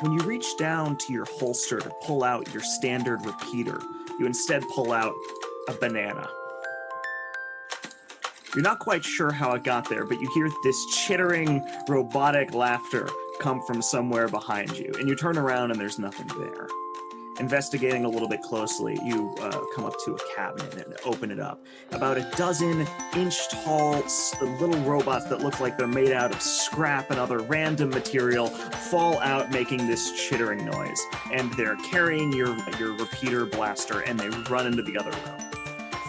When you reach down to your holster to pull out your standard repeater, you instead pull out a banana. You're not quite sure how it got there, but you hear this chittering, robotic laughter come from somewhere behind you, and you turn around and there's nothing there. Investigating a little bit closely, you come up to a cabinet and open it up. About a dozen inch-tall little robots that look like they're made out of scrap and other random material fall out making this chittering noise. And they're carrying your repeater blaster, and they run into the other room.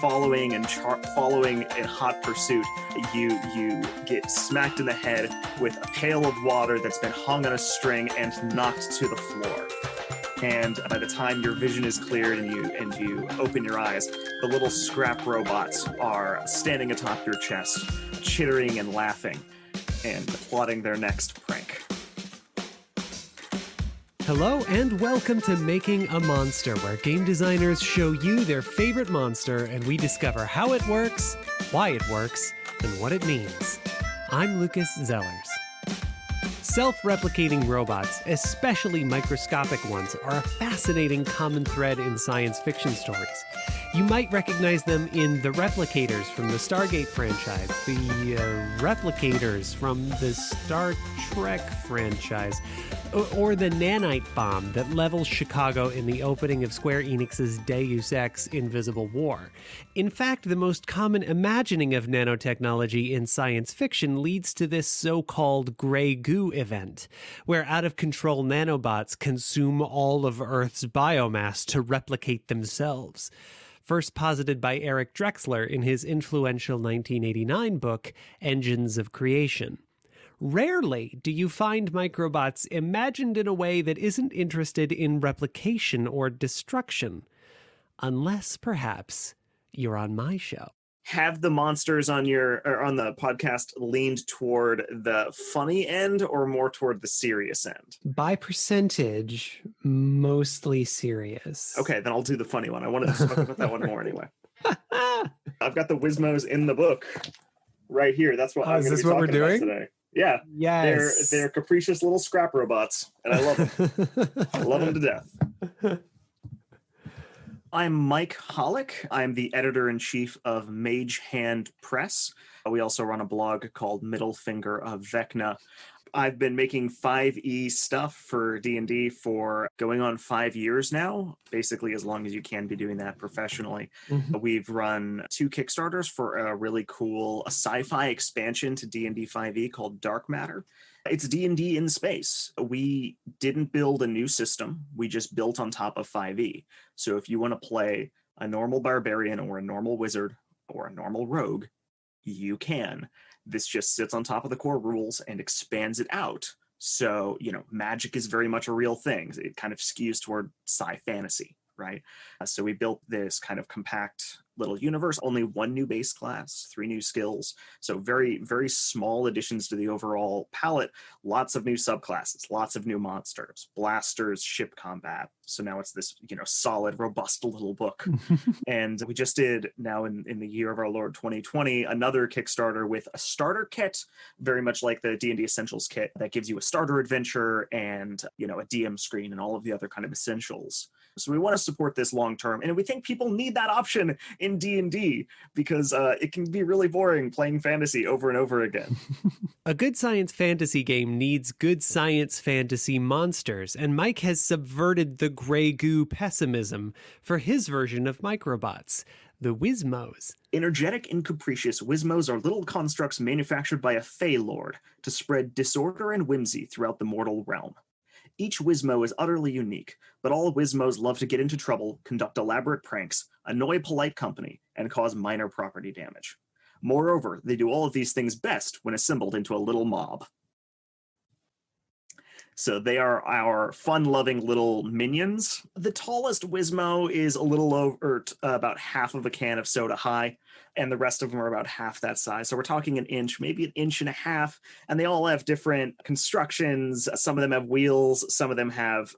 Following in hot pursuit, you get smacked in the head with a pail of water that's been hung on a string and knocked to the floor. And by the time your vision is cleared and you open your eyes, the little scrap robots are standing atop your chest, chittering and laughing, and plotting their next prank. Hello and welcome to Making a Monster, where game designers show you their favorite monster and we discover how it works, why it works, and what it means. I'm Lucas Zellers. Self-replicating robots, especially microscopic ones, are a fascinating common thread in science fiction stories. You might recognize them in the Replicators from the Stargate franchise, the Replicators from the Star Trek franchise, or the nanite bomb that levels Chicago in the opening of Square Enix's Deus Ex Invisible War. In fact, the most common imagining of nanotechnology in science fiction leads to this so-called gray goo event, where out-of-control nanobots consume all of Earth's biomass to replicate themselves. First posited by Eric Drexler in his influential 1989 book, Engines of Creation. Rarely do you find microbots imagined in a way that isn't interested in replication or destruction. Unless, perhaps, you're on my show. Have the monsters on the podcast leaned toward the funny end or more toward the serious end? By percentage, mostly serious. Okay, then I'll do the funny one. I wanted to talk about that one more anyway. I've got the Wismos in the book right here. That's what I'm going to be talking about today. Yeah. Yes. They're capricious little scrap robots, and I love them. I love them to death. I'm Mike Hollick. I'm the editor-in-chief of Mage Hand Press. We also run a blog called Middle Finger of Vecna. I've been making 5e stuff for D&D for going on 5 years now, basically as long as you can be doing that professionally. Mm-hmm. We've run 2 Kickstarters for a really cool sci-fi expansion to D&D 5e called Dark Matter. It's D&D in space. We didn't build a new system. We just built on top of 5e. So if you want to play a normal barbarian or a normal wizard or a normal rogue, you can. This just sits on top of the core rules and expands it out. So, magic is very much a real thing. It kind of skews toward sci-fantasy, right? So we built this kind of compact little universe, only 1 new base class, 3 new skills. So very, very small additions to the overall palette. Lots of new subclasses, lots of new monsters, blasters, ship combat. So now it's this, solid, robust little book. And we just did now in the year of our Lord 2020, another Kickstarter with a starter kit, very much like the D&D Essentials kit that gives you a starter adventure and, a DM screen and all of the other kind of essentials. So we want to support this long term, and we think people need that option in D&D because it can be really boring playing fantasy over and over again. A good science fantasy game needs good science fantasy monsters, and Mike has subverted the gray goo pessimism for his version of microbots, the Wismos. Energetic and capricious, Wismos are little constructs manufactured by a Fey Lord to spread disorder and whimsy throughout the mortal realm. Each Wismo is utterly unique, but all Wismos love to get into trouble, conduct elaborate pranks, annoy polite company, and cause minor property damage. Moreover, they do all of these things best when assembled into a little mob. So they are our fun-loving little minions. The tallest Wismo is a little over about half of a can of soda high, and the rest of them are about half that size. So we're talking an inch, maybe an inch and a half, and they all have different constructions. Some of them have wheels, some of them have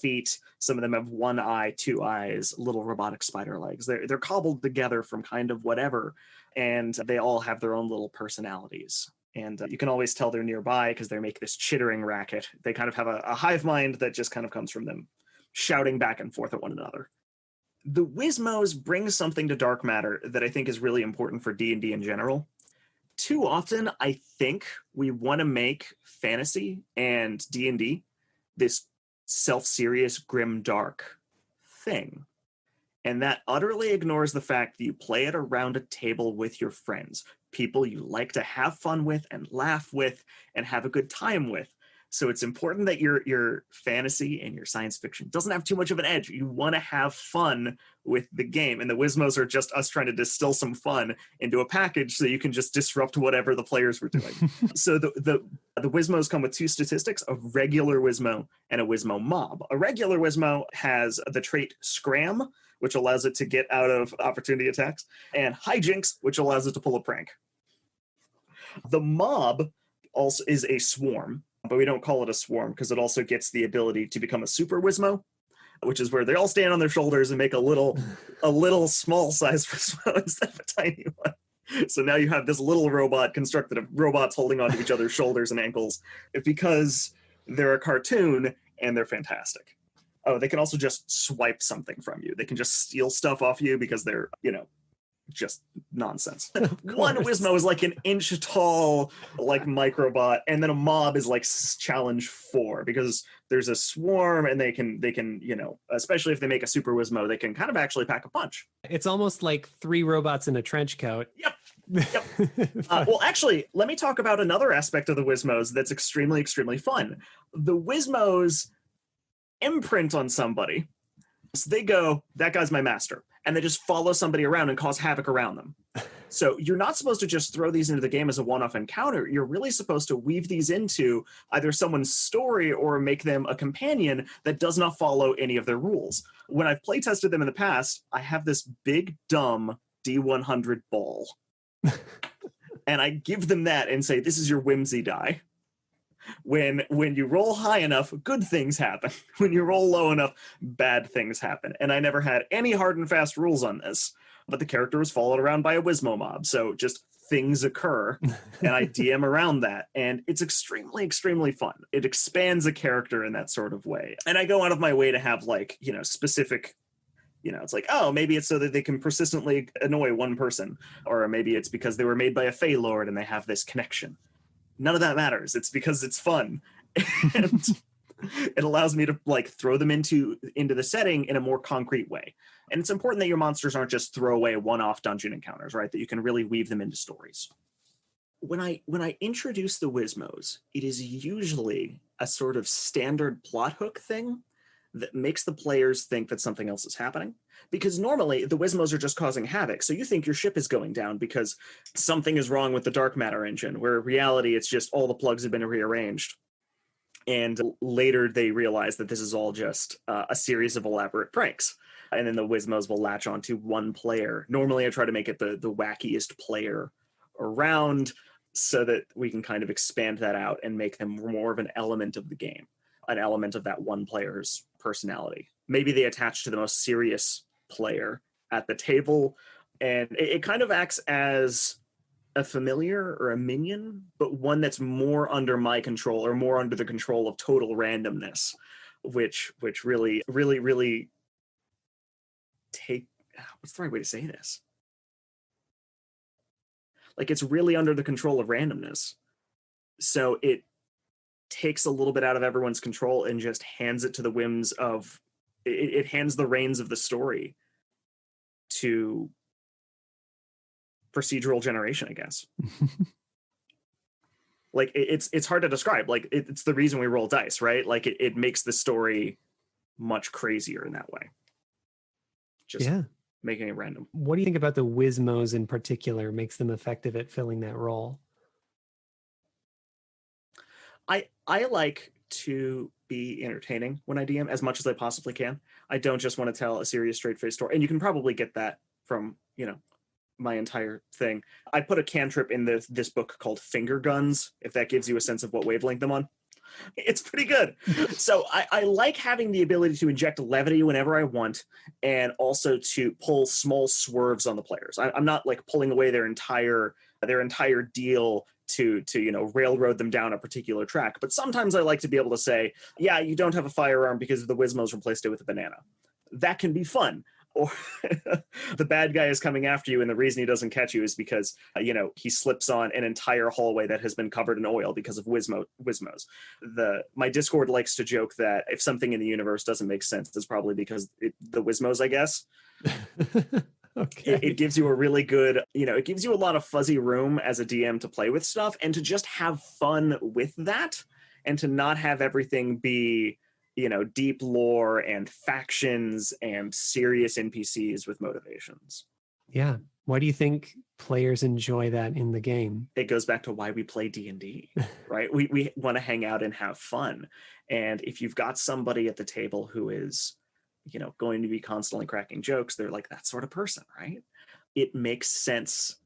feet, some of them have 1 eye, 2 eyes, little robotic spider legs. They're cobbled together from kind of whatever, and they all have their own little personalities. And you can always tell they're nearby because they make this chittering racket. They kind of have a hive mind that just kind of comes from them shouting back and forth at one another. The Wismos bring something to dark matter that I think is really important for D&D in general. Too often, I think we want to make fantasy and D&D this self-serious, grim, dark thing. And that utterly ignores the fact that you play it around a table with your friends, people you like to have fun with and laugh with and have a good time with. So it's important that your fantasy and your science fiction doesn't have too much of an edge. You want to have fun with the game. And the Wismos are just us trying to distill some fun into a package so you can just disrupt whatever the players were doing. So the Wismos come with two statistics, a regular Wismo and a Wismo mob. A regular Wismo has the trait Scram, which allows it to get out of opportunity attacks, and Hijinks, which allows it to pull a prank. The mob also is a swarm, but we don't call it a swarm because it also gets the ability to become a super Wismo, which is where they all stand on their shoulders and make a little small size Wismo instead of a tiny one. So now you have this little robot constructed of robots holding onto each other's shoulders and ankles because they're a cartoon and they're fantastic. Oh, they can also just swipe something from you. They can just steal stuff off you because they're, just nonsense. One Wismo is like an inch tall, like microbot, and then a mob is like challenge 4 because there's a swarm and they can, especially if they make a super Wismo, they can kind of actually pack a punch. It's almost like 3 robots in a trench coat. Yep. Well, actually, let me talk about another aspect of the Wismos that's extremely, extremely fun. The Wismos imprint on somebody. So they go, that guy's my master. And they just follow somebody around and cause havoc around them. So you're not supposed to just throw these into the game as a one-off encounter. You're really supposed to weave these into either someone's story or make them a companion that does not follow any of their rules. When I've play tested them in the past, I have this big, dumb D100 ball. And I give them that and say, this is your whimsy die. When you roll high enough, good things happen. When you roll low enough, bad things happen. And I never had any hard and fast rules on this, but the character was followed around by a Wismo mob. So just things occur, and I DM around that. And it's extremely, extremely fun. It expands a character in that sort of way. And I go out of my way to have specific, it's like, oh, maybe it's so that they can persistently annoy one person. Or maybe it's because they were made by a Fey Lord and they have this connection. None of that matters. It's because it's fun. And it allows me to throw them into the setting in a more concrete way. And it's important that your monsters aren't just throwaway one-off dungeon encounters, right? That you can really weave them into stories. When I introduce the Wismos, it is usually a sort of standard plot hook thing that makes the players think that something else is happening. Because normally the Wismos are just causing havoc. So you think your ship is going down because something is wrong with the dark matter engine, where in reality it's just all the plugs have been rearranged. And later they realize that this is all just a series of elaborate pranks. And then the Wismos will latch onto one player. Normally I try to make it the wackiest player around so that we can kind of expand that out and make them more of an element of the game, an element of that one player's personality. Maybe they attach to the most serious player at the table, and it kind of acts as a familiar or a minion, but one that's more under my control or more under the control of total randomness, which really, really, really what's the right way to say this? It's really under the control of randomness. So it takes a little bit out of everyone's control and just hands it to the whims of it hands the reins of the story to procedural generation, I guess. It's hard to describe. It's the reason we roll dice, right? It makes the story much crazier in that way. Just making it random. What do you think about the Wismos in particular makes them effective at filling that role? I like to be entertaining when I DM as much as I possibly can. I don't just want to tell a serious, straight-faced story. And you can probably get that from, my entire thing. I put a cantrip in this book called Finger Guns, if that gives you a sense of what wavelength I'm on. It's pretty good. So I like having the ability to inject levity whenever I want, and also to pull small swerves on the players. I'm not pulling away their entire deal to railroad them down a particular track. But sometimes I like to be able to say, yeah, you don't have a firearm because the Wismos replaced it with a banana. That can be fun. Or the bad guy is coming after you, and the reason he doesn't catch you is because he slips on an entire hallway that has been covered in oil because of Wismos. My Discord likes to joke that if something in the universe doesn't make sense, it's probably because the Wismos, I guess. Okay. It gives you a really good, it gives you a lot of fuzzy room as a DM to play with stuff and to just have fun with that, and to not have everything be deep lore and factions and serious NPCs with motivations. Yeah. Why do you think players enjoy that in the game? It goes back to why we play D&D, right? We want to hang out and have fun. And if you've got somebody at the table who is, going to be constantly cracking jokes, they're like that sort of person, right? It makes sense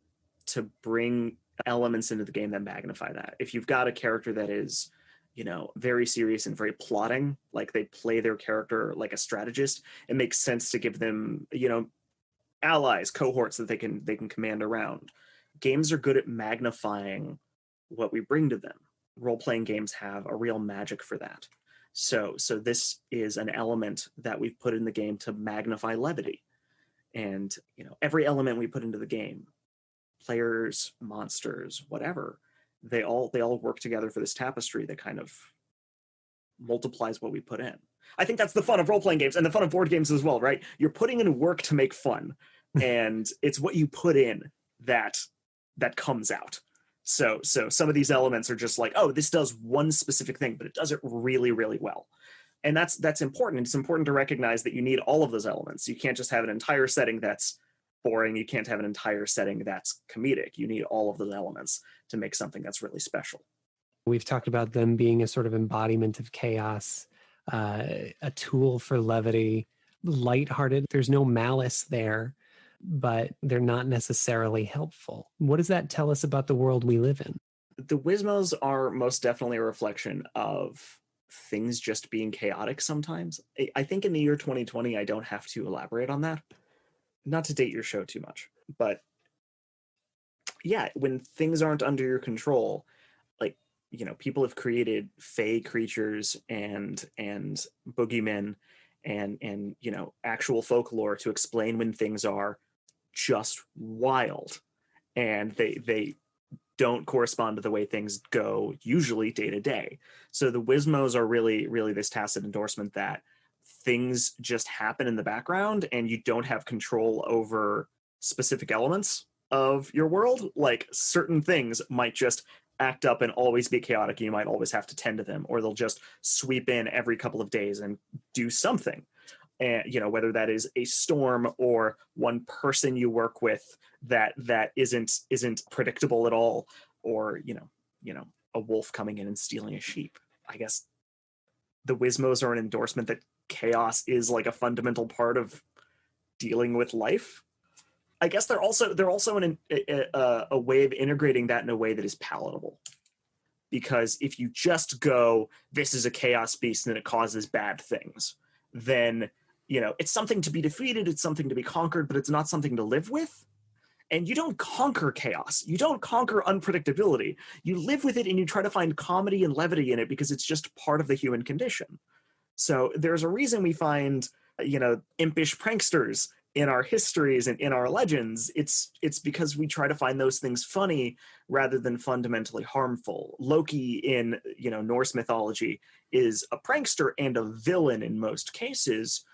to bring elements into the game that magnify that. If you've got a character that is very serious and very plotting, like they play their character like a strategist, it makes sense to give them, allies, cohorts that they can command around. Games are good at magnifying what we bring to them. Role-playing games have a real magic for that. So this is an element that we've put in the game to magnify levity. And, every element we put into the game, players, monsters, whatever, they all work together for this tapestry that kind of multiplies what we put in. I think that's the fun of role-playing games and the fun of board games as well, right? You're putting in work to make fun, and it's what you put in that comes out. So some of these elements are just like, oh, this does one specific thing, but it does it really, really well. And that's important. It's important to recognize that you need all of those elements. You can't just have an entire setting that's boring. You can't have an entire setting that's comedic. You need all of those elements to make something that's really special. We've talked about them being a sort of embodiment of chaos, a tool for levity, lighthearted. There's no malice there, but they're not necessarily helpful. What does that tell us about the world we live in? The Wismos are most definitely a reflection of things just being chaotic sometimes. I think in the year 2020, I don't have to elaborate on that. Not to date your show too much, but yeah, when things aren't under your control, like, people have created fey creatures and boogeymen and actual folklore to explain when things are just wild, and they don't correspond to the way things go usually day to day. So the Wismos are really, really this tacit endorsement that things just happen in the background and you don't have control over specific elements of your world. Like certain things might just act up and always be chaotic, and you might always have to tend to them, or they'll just sweep in every couple of days and do something. And whether that is a storm or one person you work with that isn't predictable at all, or a wolf coming in and stealing a sheep. I guess the Wismos are an endorsement that chaos is like a fundamental part of dealing with life. I guess they're also a way of integrating that in a way that is palatable. Because if you just go, this is a chaos beast and it causes bad things, then it's something to be defeated, it's something to be conquered, but it's not something to live with. And you don't conquer chaos. You don't conquer unpredictability. You live with it and you try to find comedy and levity in it because it's just part of the human condition. So there's a reason we find, impish pranksters in our histories and in our legends. It's because we try to find those things funny rather than fundamentally harmful. Loki in, Norse mythology is a prankster and a villain in most cases,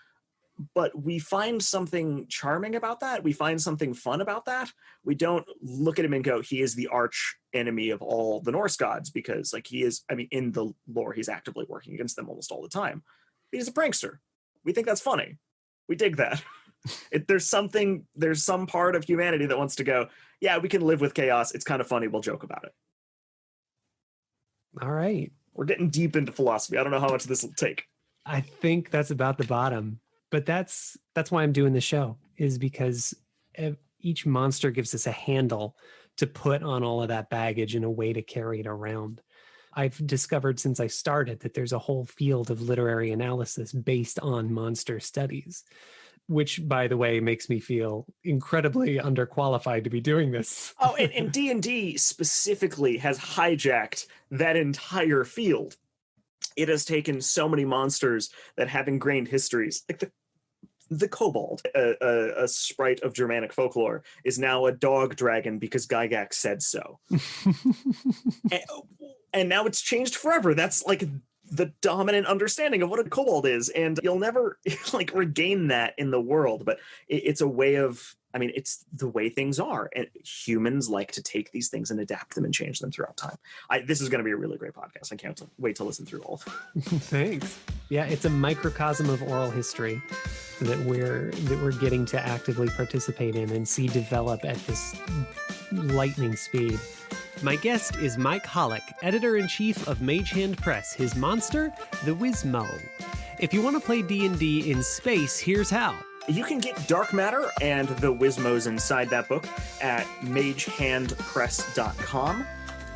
but we find something charming about that. We find something fun about that. We don't look at him and go, he is the arch enemy of all the Norse gods, because in the lore, he's actively working against them almost all the time. He's a prankster. We think that's funny. We dig that. There's some part of humanity that wants to go, yeah, we can live with chaos. It's kind of funny. We'll joke about it. All right. We're getting deep into philosophy. I don't know how much this will take. I think that's about the bottom. But that's why I'm doing the show, is because each monster gives us a handle to put on all of that baggage and a way to carry it around. I've discovered since I started that there's a whole field of literary analysis based on monster studies. which, by the way, makes me feel incredibly underqualified to be doing this. Oh, and D&D specifically has hijacked that entire field. It has taken so many monsters that have ingrained histories, like the kobold, a sprite of Germanic folklore, is now a dog dragon because Gygax said so. and now it's changed forever. That's like the dominant understanding of what a kobold is, and you'll never like regain that in the world. But it's a way of, I mean, it's the way things are, and humans like to take these things and adapt them and change them throughout time. This is going to be a really great podcast. I can't wait to listen through all of it. Thanks. Yeah, it's a microcosm of oral history that we're getting to actively participate in and see develop at this lightning speed. My guest is Mike Hollick, editor-in-chief of Mage Hand Press, his monster, the Wismos. If you want to play D&D in space, here's how. You can get Dark Matter and the Wismos inside that book at magehandpress.com.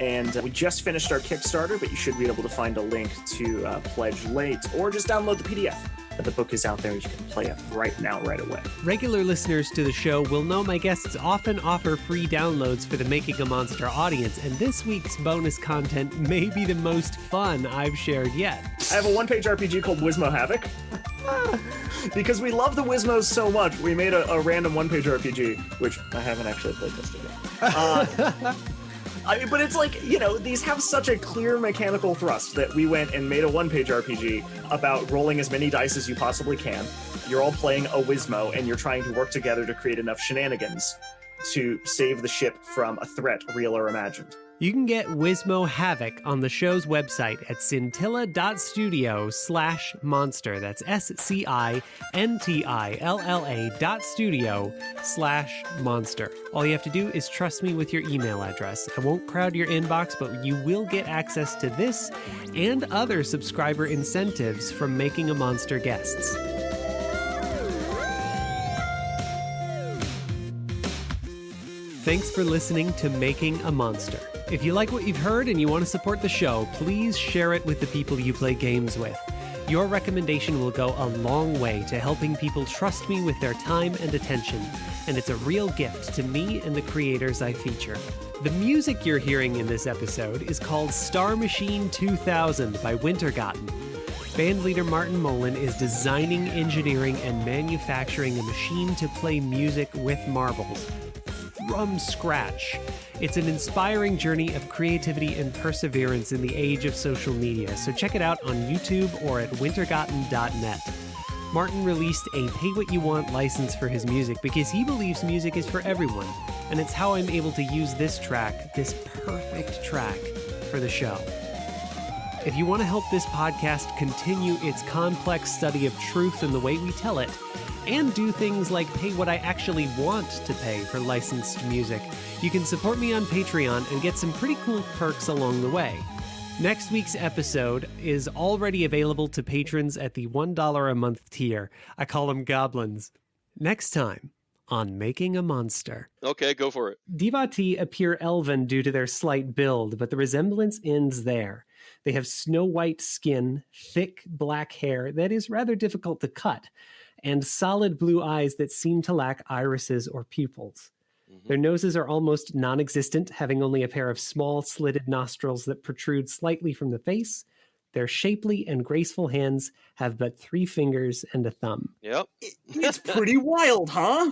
And we just finished our Kickstarter, but you should be able to find a link to pledge late or just download the PDF. The book is out there. You can play it right now, right away. Regular listeners to the show will know my guests often offer free downloads for the Making a Monster audience, and this week's bonus content may be the most fun I've shared yet. I have a one-page RPG called Wismo Havoc. Because we love the Wismos so much, we made a random one-page RPG, which I haven't actually played tested yet. But it's like, you know, these have such a clear mechanical thrust that we went and made a one-page RPG about rolling as many dice as you possibly can. You're all playing a Wismo, and you're trying to work together to create enough shenanigans to save the ship from a threat, real or imagined. You can get Wismo Havoc on the show's website at scintilla.studio/monster. That's scintilla.studio/monster. All you have to do is trust me with your email address. I won't crowd your inbox, but you will get access to this and other subscriber incentives from Making a Monster guests. Thanks for listening to Making a Monster. If you like what you've heard and you want to support the show, please share it with the people you play games with. Your recommendation will go a long way to helping people trust me with their time and attention, and it's a real gift to me and the creators I feature. The music you're hearing in this episode is called Star Machine 2000 by Wintergotten. Bandleader Martin Mullen is designing, engineering, and manufacturing a machine to play music with marbles from scratch. It's an inspiring journey of creativity and perseverance in the age of social media, so check it out on YouTube or at wintergotten.net. Martin released a pay-what-you-want license for his music because he believes music is for everyone, and it's how I'm able to use this track, this perfect track, for the show. If you want to help this podcast continue its complex study of truth and the way we tell it, and do things like pay what I actually want to pay for licensed music, you can support me on Patreon and get some pretty cool perks along the way. Next week's episode is already available to patrons at the $1 a month tier. I call them goblins. Next time on Making a Monster. Okay, go for it. Devotee appear elven due to their slight build, but the resemblance ends there. They have snow-white skin, thick black hair that is rather difficult to cut, and solid blue eyes that seem to lack irises or pupils. Their noses are almost non-existent, having only a pair of small slitted nostrils that protrude slightly from the face. Their shapely and graceful hands have but 3 fingers and a thumb. Yep. It's pretty wild, huh?